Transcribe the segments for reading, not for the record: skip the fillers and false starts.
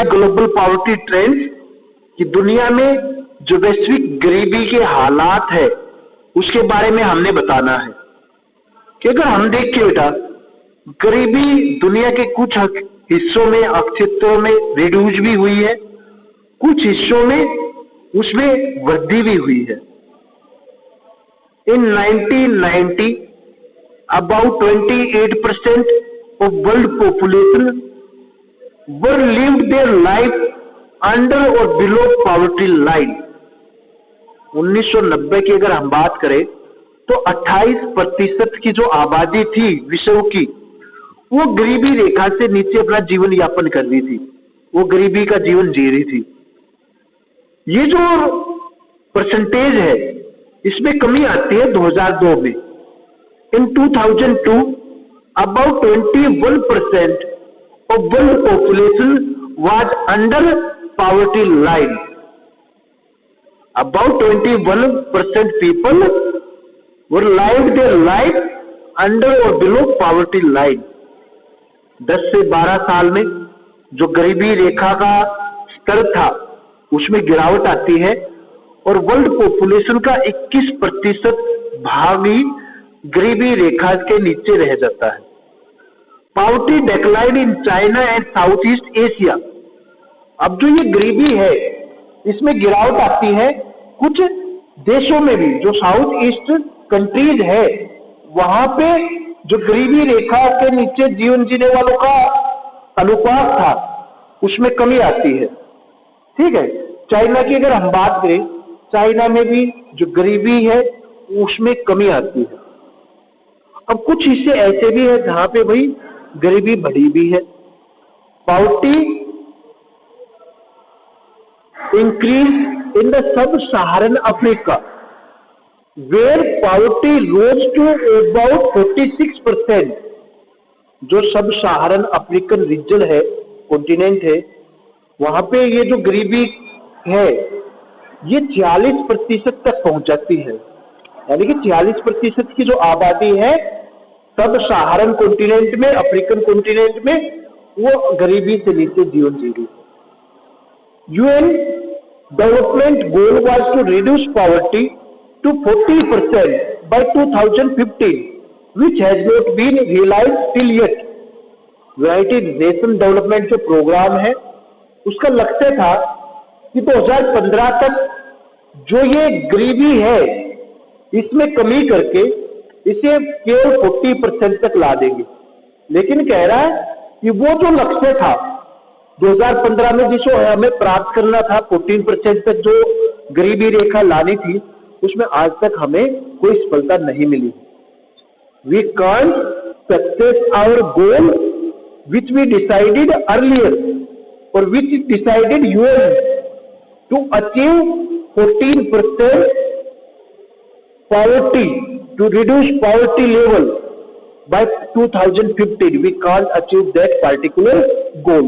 Global poverty trends कि दुनिया में जो वैश्विक गरीबी के हालात है उसके बारे में हमने बताना है कि अगर हम देख के बेटा गरीबी दुनिया के कुछ हिस्सों में क्षेत्रों में रिड्यूस भी हुई है, कुछ हिस्सों में उसमें वृद्धि भी हुई है। इन 1990 about 28% of world population were lived their life under or below poverty line। 1990 की अगर हम बात करें तो 28% की जो आबादी थी विश्व की वो गरीबी रेखा से नीचे अपना जीवन यापन कर रही थी, वो गरीबी का जीवन जी रही थी। ये जो परसेंटेज है इसमें कमी आती है 2002 में। इन 2002 about 21% of world population was under poverty line। about 21% people were lived their life under or below poverty line। 10 से 12 साल में जो गरीबी रेखा का स्तर था उसमें गिरावट आती है और वर्ल्ड पॉपुलेशन का 21% भाग ही गरीबी रेखा के नीचे रह जाता है। Poverty decline in China and south east Asia. अब जो ये गरीबी है इसमें गिरावट आती है कुछ देशों में भी, जो साउथ ईस्ट कंट्रीज है वहां पे जो गरीबी रेखा के नीचे जीवन जीने वालों का अनुपात था उसमें कमी आती है। ठीक है, चाइना की अगर हम बात करें, चाइना में भी जो गरीबी है उसमें कमी आती है। अब कुछ हिस्से ऐसे भी है जहां पे भाई गरीबी बढ़ी भी है। Poverty increase in the sub Saharan Africa where poverty rose to about 46%। जो सब सहारन अफ्रीकन रीजन है, कॉन्टिनेंट है, वहां पे ये जो गरीबी है ये 46% तक पहुंच जाती है। यानी कि 46% की जो आबादी है सब सहारन कॉन्टिनेंट में, अफ्रीकन कॉन्टिनेंट में, वो गरीबी से नीचे जीवन जी रही है। UN development goal was to reduce poverty to 40% by 2015, which has not been realized till yet। United nation development जो प्रोग्राम है उसका लक्ष्य था कि 2015 तक जो ये गरीबी है इसमें कमी करके इसे केवल 40% तक ला देंगे। लेकिन कह रहा है कि वो जो लक्ष्य था 2015 में जिसको हमें प्राप्त करना था 14% तक जो गरीबी रेखा लानी थी उसमें आज तक हमें कोई सफलता नहीं मिली। We can't success our goal which we decided earlier और which decided UN to achieve 14% poverty, to reduce poverty level by 2015। We can't achieve that particular goal.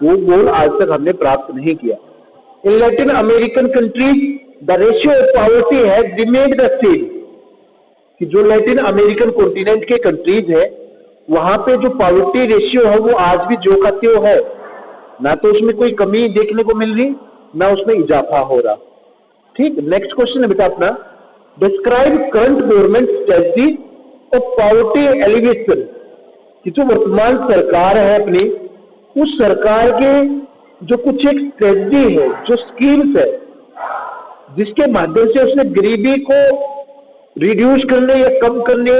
वो गोल आज तक हमने प्राप्त नहीं किया। In Latin American countries the ratio of poverty has remained the same। कि जो लैटिन अमेरिकन कॉन्टिनेंट के कंट्रीज है वहां पे जो पॉवर्टी रेशियो है वो आज भी जो का त्यों है, ना तो उसमें कोई कमी देखने को मिल रही ना उसमें इजाफा हो रहा। ठीक, नेक्स्ट क्वेश्चन है बेटा अपना, describe current government strategy of poverty alleviation. कि जो वर्तमान सरकार है अपनी, उस सरकार के जो कुछ एक स्ट्रेटजी है, जो स्कीम्स है जिसके माध्यम से उसने गरीबी को रिड्यूस करने या कम करने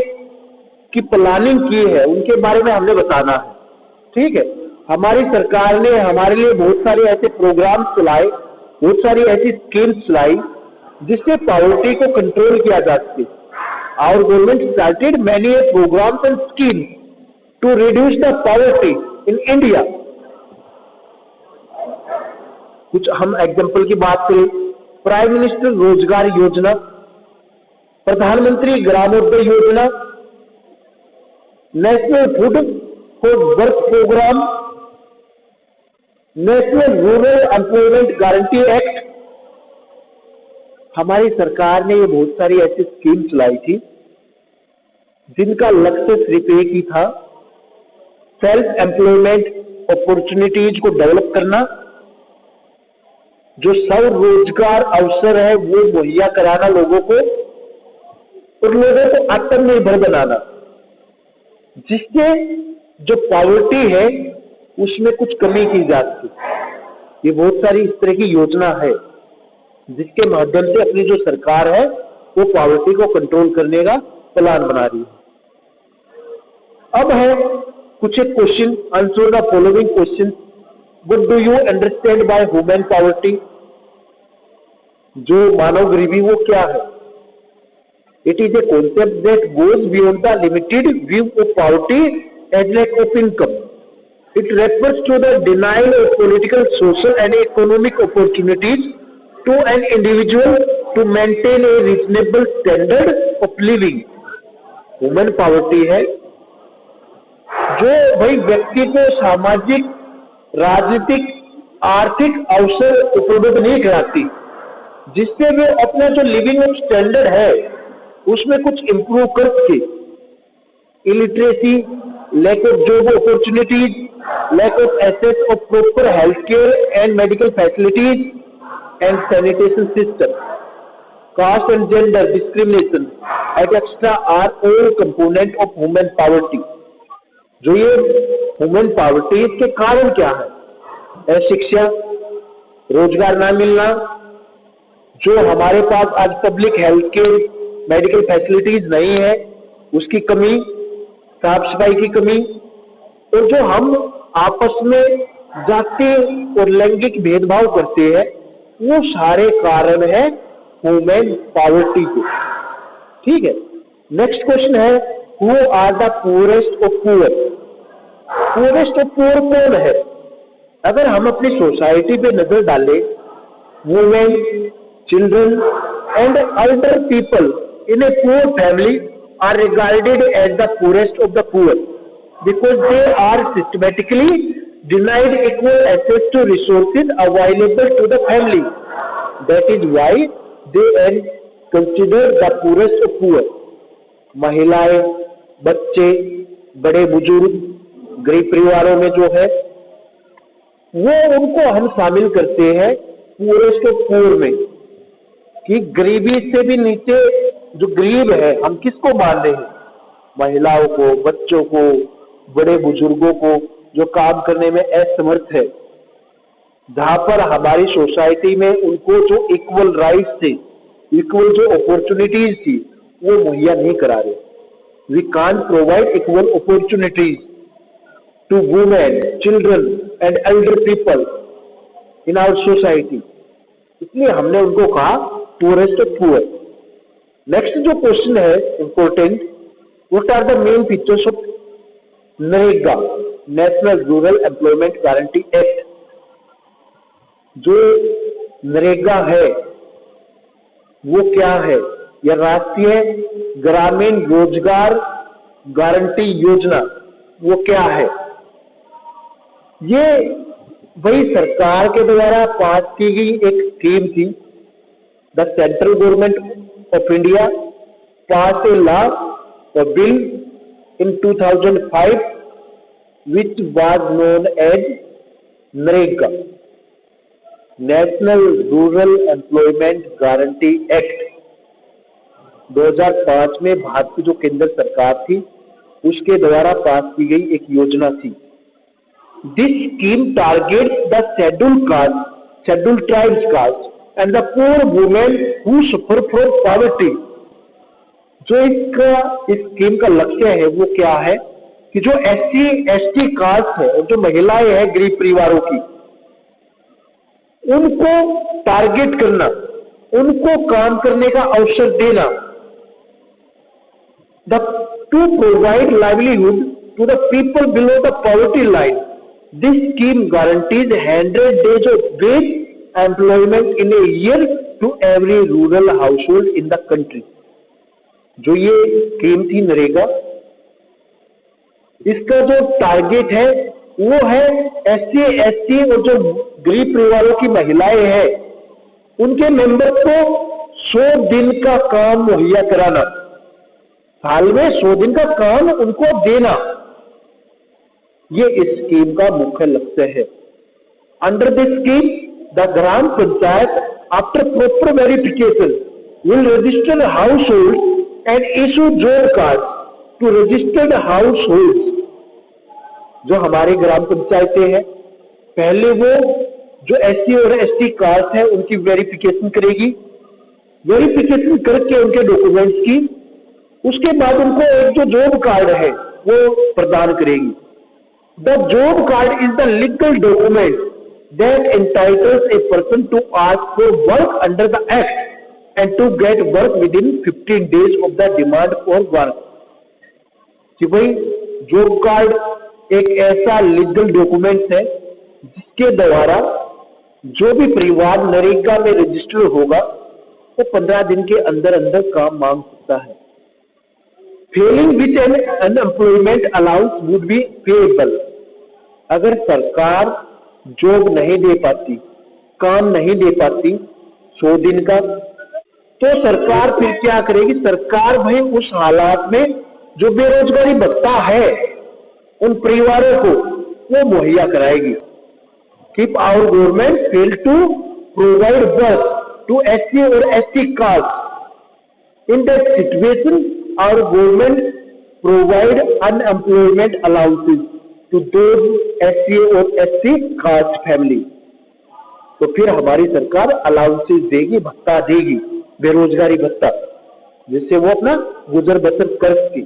की प्लानिंग की है, उनके बारे में हमने बताना है। ठीक है, हमारी सरकार ने हमारे लिए बहुत सारे ऐसे प्रोग्राम चलाए, बहुत सारी ऐसी स्कीम्स चलाई जिससे पॉवर्टी को कंट्रोल किया जा सके। Our government started many programmes and schemes to reduce the poverty in India. कुछ हम एग्जाम्पल की बात करें, प्राइम मिनिस्टर रोजगार योजना, प्रधानमंत्री ग्रामोदय योजना, national food for work programme, national rural employment guarantee act. हमारी सरकार ने ये बहुत सारी ऐसी स्कीम चलाई थी जिनका लक्ष्य सिर्फ एक ही था, सेल्फ एम्प्लॉयमेंट अपॉर्चुनिटीज को डेवलप करना, जो स्वरोजगार अवसर है वो मुहैया कराना लोगों को, और लोगों को आत्मनिर्भर बनाना, जिससे जो पॉवर्टी है उसमें कुछ कमी की जा सके। ये बहुत सारी इस तरह की योजना है जिसके माध्यम से अपनी जो सरकार है वो पॉवर्टी को कंट्रोल करने का प्लान बना रही है। अब है कुछ एक question, answer the following question. What do you understand by human poverty? जो मानव गरीबी वो क्या है? It is a concept that goes beyond the limited view of poverty as lack of income. It refers to the denial of political, social and economic opportunities to an individual to maintain a reasonable standard of living. Human poverty है जो भाई व्यक्ति को सामाजिक, राजनीतिक, आर्थिक अवसर उपलब्ध नहीं कराती, जिससे वे अपना जो लिविंग ऑफ स्टैंडर्ड है उसमें कुछ इम्प्रूव कर सके. Illiteracy, lack of job opportunities, lack of access of proper healthcare and medical facilities and sanitation system, caste and gender discrimination, etc. are all component of human poverty. जो ये human poverty इसके कारण क्या है? शिक्षा, रोजगार ना मिलना, जो हमारे पास आज public health care, medical facilities नहीं है उसकी कमी, साफ सफाई की कमी, और जो हम आपस में जाति और लैंगिक भेदभाव करते हैं वो सारे कारण है ह्यूमन पॉवर्टी के. ठीक है. नेक्स्ट क्वेश्चन है, who are the poorest of poor? Poorest of poor कौन है? अगर हम अपनी सोसाइटी पे नजर डालें, women, children and elder people in a poor family are regarded as the poorest of the poor because they are systematically denied equal access to resources available to the family. That is why they are considered the poorest of poor. महिलाएं, बच्चे, बड़े बुजुर्ग, गरीब परिवारों में जो है वो उनको हम शामिल करते हैं poorest of poor में, कि गरीबी से भी नीचे जो गरीब है हम किसको मान रहे हैं? महिलाओं को, बच्चों को, बड़े बुजुर्गों को जो काम करने में असमर्थ है, जहां पर हमारी सोसाइटी में उनको जो इक्वल राइट्स थे, इक्वल जो अपॉर्चुनिटीज थी वो मुहैया नहीं करा रहे. We can't provide equal opportunities to women, children and elder people in our society. इसलिए हमने उनको कहा पुअरेस्ट ऑफ पुअर. नेक्स्ट जो क्वेश्चन है important, what are the main features of NREGA, national rural employment guarantee act? जो नरेगा है वो क्या है? यह राष्ट्रीय ग्रामीण रोजगार गारंटी योजना वो क्या है? ये वही सरकार के द्वारा पास की गई एक स्कीम थी. The central government of India passed a law, a bill in 2005 which was known as NREGA, National Rural Employment Guarantee Act. 2005 में भारत की जो केंद्र सरकार थी उसके द्वारा पास की गई एक योजना थी. This scheme targets the scheduled caste, scheduled tribes caste and the poor women who suffer from poverty. जो इस स्कीम का लक्ष्य है वो क्या है कि जो SC ST कास्ट है और जो महिलाएं हैं गरीब परिवारों की, उनको टारगेट करना, उनको काम करने का अवसर देना. To provide livelihood to the people below the poverty line. This scheme guarantees 100 days of wage employment in a year to every rural household in the country. जो ये स्कीम थी नरेगा, इसका जो टारगेट है वो है SC ST और जो गरीब परिवारों की महिलाएं हैं उनके मेंबर को 100 दिन का काम मुहैया कराना, साल में 100 दिन का काम उनको देना. ये इस स्कीम का मुख्य लक्ष्य है। Under this scheme the gram panchayat after proper verification will register households and issue job cards to registered households। जो हमारी ग्राम पंचायतें हैं पहले वो जो SC और ST कार्ड है उनकी वेरिफिकेशन करेगी, वेरिफिकेशन करके उनके डॉक्यूमेंट्स की, उसके बाद उनको एक जो जॉब कार्ड है वो प्रदान करेगी। The job card is the legal document that entitles a person to ask for work under the act and to get work within 15 days of the demand for work। कि भाई job card एक ऐसा legal document है जिसके द्वारा जो भी परिवार नरेगा में रजिस्टर होगा वो 15 दिन के अंदर अंदर काम मांग सकता है। Fehling which N unemployment allowance would be payable. अगर सरकार जॉब नहीं दे पाती, काम नहीं दे पाती 100 दिन का, तो सरकार फिर क्या करेगी? सरकार भाई उस हालात में जो बेरोजगारी भत्ता है उन परिवारों को वो मुहैया कराएगी। If our government fail to provide work to SC और ST caste, in that situation our government provide unemployment allowances to those SC और ST कास्ट फैमिली। तो फिर हमारी सरकार अलाउंसेस देगी, भत्ता देगी, बेरोजगारी भत्ता, जिससे वो अपना गुजर बसर कर सके।